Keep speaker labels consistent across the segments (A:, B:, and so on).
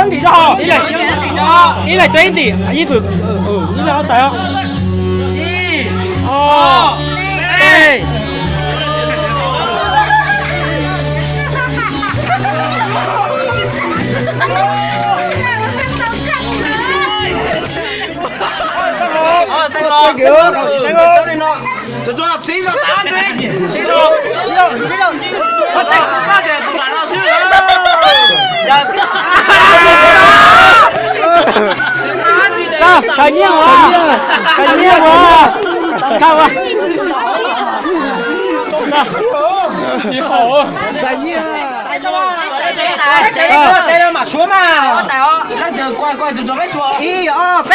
A: 整地就好，你嚟整地，衣服，你嚟睇啊。哦，哎。
B: 就做谁说答案对？谁说？我在那点不敢老师。
A: 看见我，看见我，看我。你好，再见。带了嘛说嘛，带哦，那就乖就准备说。1、2、3。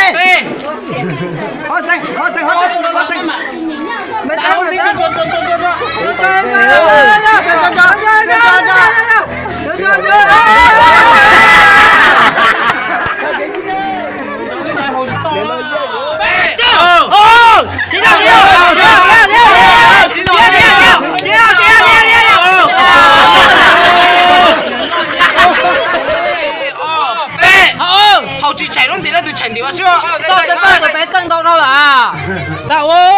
A: 好整，好整，好整，好整。打我这个好去踩龙地那就踩地吧，是吧？走，别挣到了啊！来我。